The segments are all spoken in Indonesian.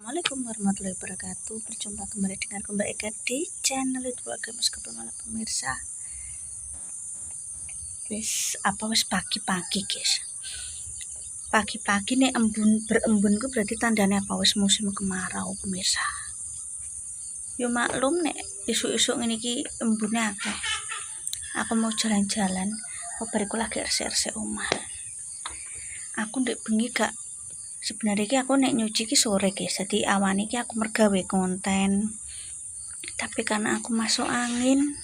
Assalamualaikum warahmatullahi wabarakatuh. Berjumpa kembali dengan Mbak Eka di channel YouTube Agama Kebenaran pemirsa. Wis pagi-pagi guys. Pagi-pagi nih berembun berarti tandanya apa wis musim kemarau pemirsa. Yo maklum nek isu-isu ngene iki embune akeh. Aku mau jalan-jalan, bariku lagi resik-resik omah. Aku ndek bengi gak sebenarnya aku nek nyuci ki sore guys, jadi awan iki aku mergawe konten, tapi karena aku masuk angin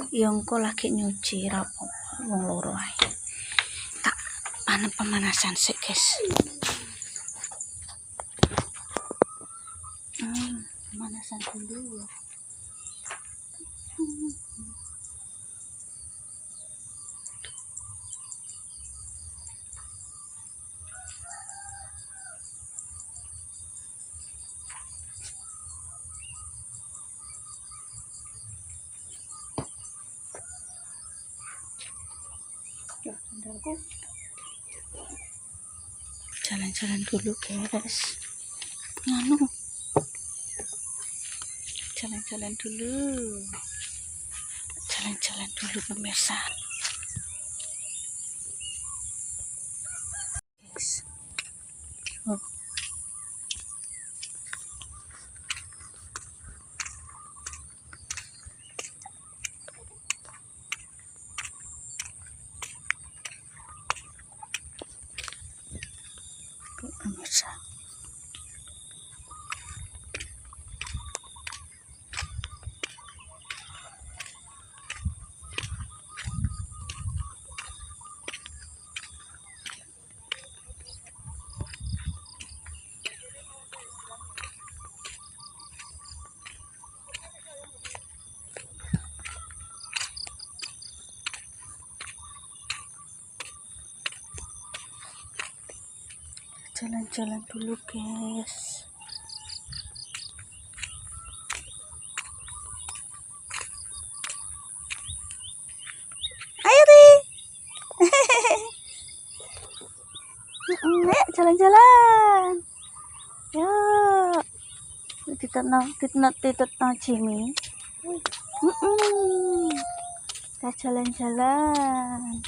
yang engko lagi nyuci rapo wong loro ae tak pemanasan sih guys. Pemanasan dulu. Jalan-jalan dulu guys, jalan-jalan dulu pemirsa guys. Pemirsa, jalan-jalan dulu guys. Ayo Ri. Nek jalan-jalan. Yuk. Titetno Jimmy. Kita jalan-jalan.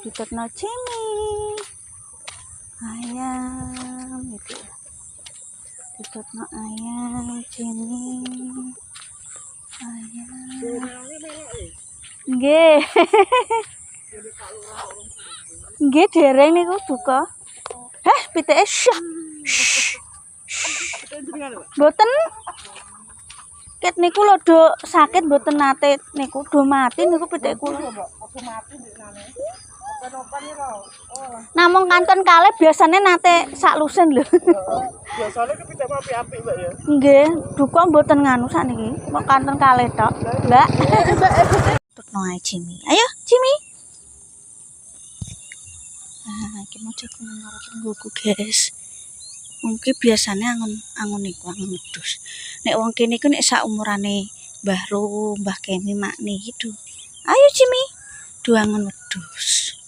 Titetno Jimmy. Ayam gitu. Titetno ayam Jimmy. Ayam. Nggih. Nggih dereng niku buka. Pitike syah. Mboten. Ket niku lho do sakit mboten nate niku do mati niku pitike kula. Namung kanton kalih biasanya nate sak lusin lho. Biasanya ki pitik apik-apik Mbak ya. Nggih, duka mboten nganu sakniki. Kok kanton kalih tok, Mbak. Tutno ae Jimmy. Ayo, Jimmy. Iki mau cek nang tungguku guys. Mungkin biasanya angon niku angon wedhus. Nek wong kene iku nek sak umurane Mbah Ro, Mbah Kemi makni gitu. Ayo Jimmy. Du angon wedhus.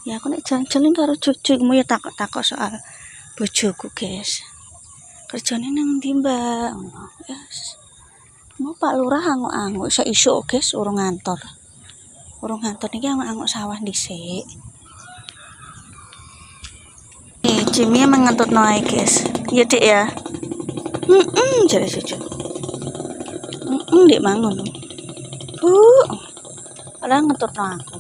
Ya aku nek jalan-jalan karo cucuku ya takok soal bojoku guys. Kerjane nang ndi Mbak? Yes. Mau Pak Lurah anguk-anguk isuk guys urung ngantor. Urung ngantor niki anguk-anguk sawah dhisik. Jimmy emang ngentutno ae guys. Iya Dik ya. Jare cucu. Dik mangun. Ala ngentutno aku.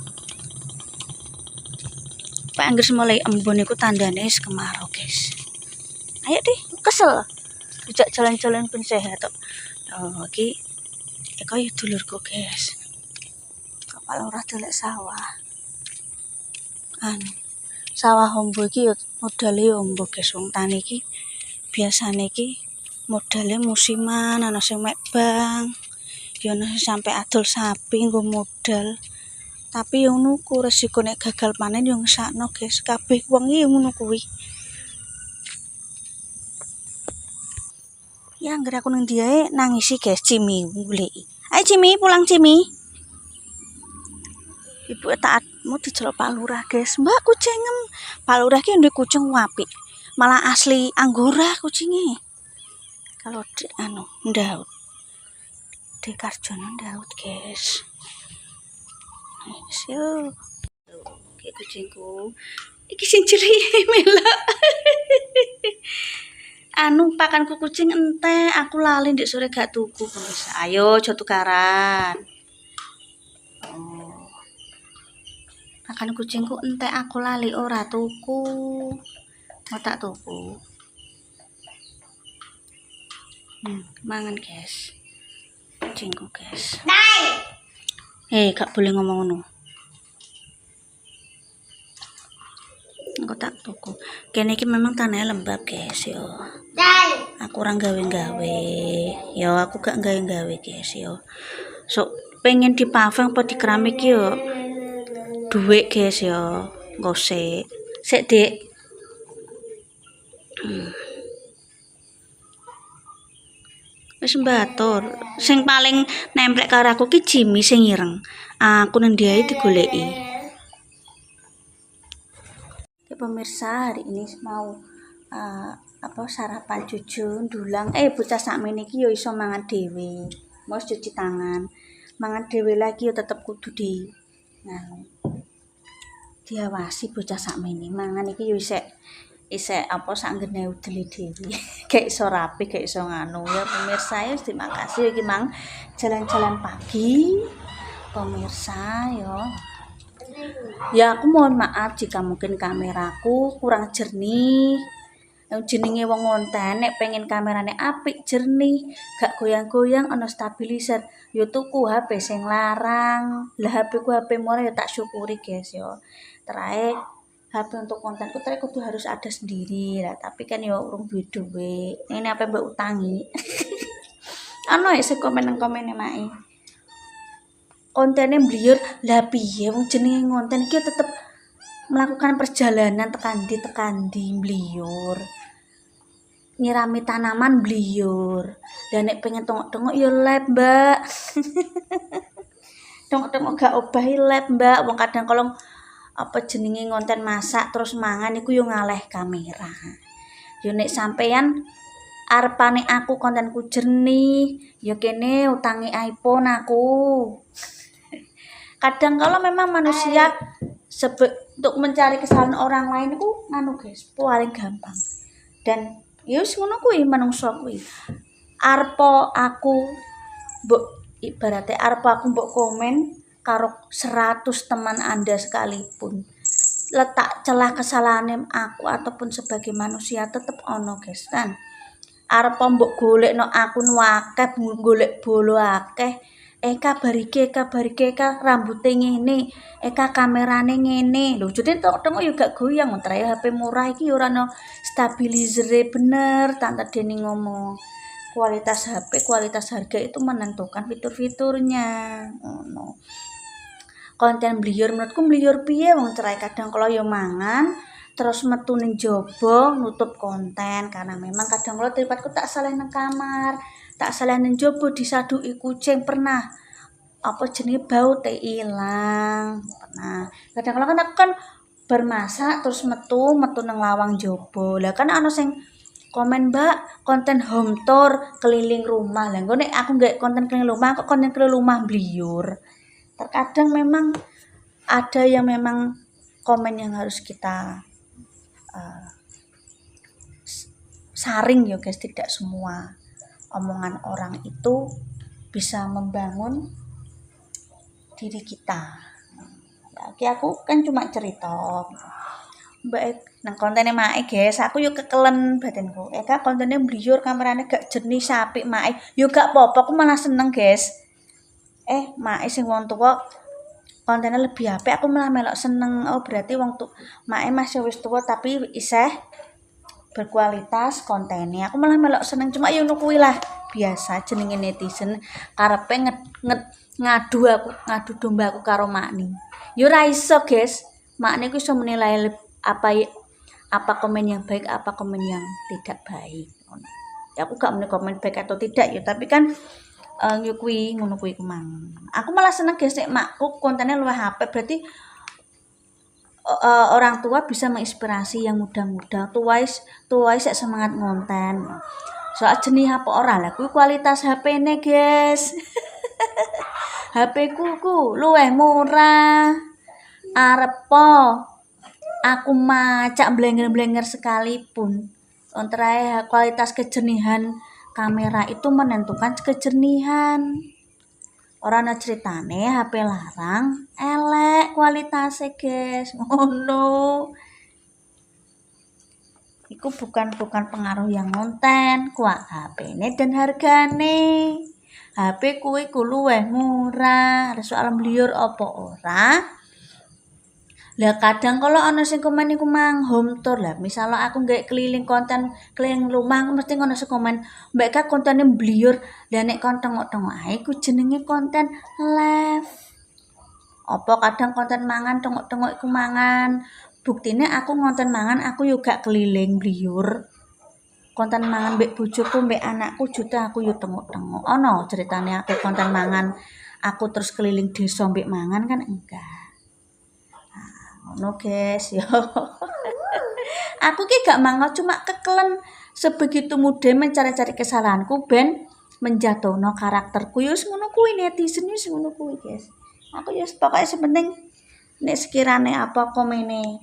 Pak anggere mulai embun iku tandane wis kemarau guys. Ayo deh, kesel. Dijak jalan-jalan ben sehat tok. Oh, iki kaya dulurku guys. Kapal ora delek sawah. Sawah ombo iki ya modale ombo guys. Wong tani iki biasane iki modale musiman, ana sing mek bang, ya ana sing sampe adol sapi nggo modal. Tapi yang nuku resiko nek gagal panen yang ngesakno guys. Kabeh wong iki ngono kuwi. Ya anggere aku nang diae nangisi guys Jimmy goleki. Ayo Jimmy pulang Jimmy. Ibu tak Mau diceluk Pak Lurah, guys. Mbak kucingem. Pak Lurah ki duwe kucing apik. Malah asli Anggora kucingnya. Kalau di Ndaut. Di Karjono Ndaut, guys. Yuk. Oke kucingku. Iki sing cilik melok. Pakanku kucing entek, aku lali ndek sore gak tuku, pemirsa. Ayo aja tukaran. Oh. Pakan kucingku entek, aku lali ora tuku. Mau tak tuku. Mangan, guys. Kucingku, guys. Gak boleh ngomong ngono. Aku tak tuku. Kene iki memang tanahnya lembab, guys, yo. Aku orang gawe-gawe. Yo aku gak gawe-gawe, guys, yo. So pengen di paving apa di keramik yo. Duit, guys, yo. Gosek. Sik, Dik. Wis mbatur. Sing paling nemplek karo aku ki Jimmy sing ireng. Aku nang dia digoleki. Pemirsa, hari ini mau sarapan cucu dulang bocah sakmene iki yo iso mangan dhewe. Mau cuci tangan. Mangan dhewe lagi yo tetep kudu diawasi bocah sakmene. Mangan iki yo isek sanggene udele dhewe. Kayak iso rapi, kayak iso nganu ya pemirsa ya. Terima kasih iki mang jalan-jalan pagi. Pemirsa yo. Ya aku mohon maaf jika mungkin kameraku kurang jernih. Jenenge wong konten nek pengen kamerane apik jernih, gak goyang-goyang ana stabilizer, yo tuku HP sing larang. Lah HP ku HP murah ya tak syukuri, guys yo. Terakhir HP untuk kontenku kudu harus ada sendiri lah, tapi kan yo urung duwe. Ini apa mbak utangi. Ano ya sing komen-komen mae. Kontennya blur lah piye wong jenenge konten iki tetep melakukan perjalanan tekan di blur. Nyirami tanaman blur. Dan nek pengen tengok-tengok yo live, Mbak. Tengok-tengok gak obahi live, Mbak. Wong kadang kalau jenenge konten masak terus mangan iku yo ngaleh kamera. Yo nek sampean arepane aku kontenku jernih, yo kene utangi iPhone aku. Kadang kalau memang manusia untuk mencari kesalahan orang lain itu guys, paling gampang. Dan ya wis ngono kuwi manungsa kuwi. Arpo aku mbok komen karo 100 teman Anda sekalipun. Letak celah kesalahan aku ataupun sebagai manusia tetep ono, guys, kan. Arpo mbok golekno aku akeh, golek bolo akeh. Kabar iki rambute ngene, kamerane ngene. Lho, jadi tengok yo gak goyang, montre HP murah iki ora ono stabilizer bener, tante Deni ngomong. Kualitas HP, kualitas harga itu menentukan fitur-fiturnya. Ngono. Konten blur menurutku blur piye wong cerai kadang kalau yo mangan terus metu ning jaba nutup konten karena memang kadang kalau tripodku tak salah nang kamar. Tak salah ning jaba disaduki kucing pernah jenenge bau teh ilang pernah. Kadang-kadang kan aku kan bermasak terus metu nang lawang jaba. Lah kan ana sing komen, Mbak, konten home tour keliling rumah. Lah engko nek aku nggak konten keliling rumah kok konten keliling rumah blur. Terkadang memang ada yang memang komen yang harus kita saring ya, guys. Tidak semua omongan orang itu bisa membangun diri kita. Oke, aku kan cuma cerita. Mbak nang kontennya mae, guys, aku yuk kekelen batinku. Kontennya blur, kameranya gak jernih sapik mae. Yo gak apa-apa, aku malah seneng, guys. Mae sing wong tua kontennya lebih apik, aku malah melok seneng. Oh, berarti wong tua mae masih wis tua tapi isih berkualitas kontennya. Aku malah melok seneng, cuma yo kuwi lah biasa jenenge netizen karepe ngadu domba aku karo makni. Yo ora iso, guys. Makni ku iso menilai apa komen yang baik, apa komen yang tidak baik. Ya aku gak menilai komen baik atau tidak ya, tapi kan yo kuwi ngono kuwi mang. Aku malah seneng, guys, nek makku kontennya luwih apik berarti orang tua bisa menginspirasi yang muda-muda, tua sik semangat ngonten. Soal jenis apa ora lah kuwi kualitas HP-ne, guys. HP ku luwih murah. Arep aku macak blenger-blenger sekalipun. Onterae kualitas kejernihan kamera itu menentukan kejernihan. Orang ana ceritane HP larang elek kualitasnya, guys. Ngono. Iku bukan pengaruh yang konten, kuat HP-ne dan hargane. HP kuwi ku luwih murah, soal mliur apa ora. Lah kadang kalau ana sing komen iku mang home tour lah, misalnya aku nggak keliling konten keliling rumah mesti ngono sing komen, mbak Kak kontene mbliur, lah nek kon tengok-tengok ae ku jenenge konten live. Apa kadang konten mangan tengok-tengok iku mangan. Buktine aku ngonten mangan aku yo gak keliling mbliur. Konten mangan mbek bojoku mbek anakku juta aku yo tengok-tengok. Ono ceritane aku konten mangan aku terus keliling desa mbek mangan kan enggak. Ngono guys yo. Aku ki gak mangan cuma kekelen sebegitu mudah mencari-cari kesalahanku ben menjatuhno karakterku yo ngono kuwi netizen yo ngono kuwi guys. Aku yo pokoknya sepenting nek sekirane apa komene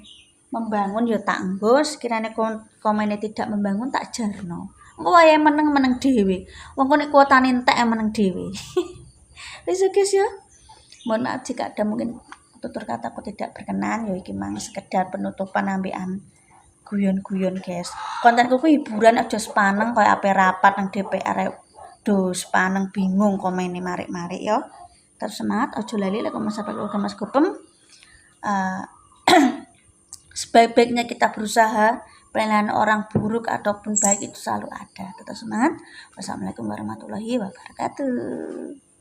membangun yo tak enggo, sekirane komene tidak membangun tak jarno. Engko wae meneng dhewe. Wong kok nek kuotane entek meneng dhewe. Wis guys yo. Mohon maaf jika ada mungkin tutur kataku tidak berkenan, ya iki mang sekedar penutupan ambekan guyon-guyon guys. Kontenku ku hiburan aja sepaneng kaya ape rapat nang DPR do sepaneng bingung komene marik-marik ya. Terus semangat aja lali lek Mas Mas Gopem. Sebaik-baiknya kita berusaha, penilaian orang buruk ataupun baik itu selalu ada. Tetap semangat. Wassalamualaikum warahmatullahi wabarakatuh.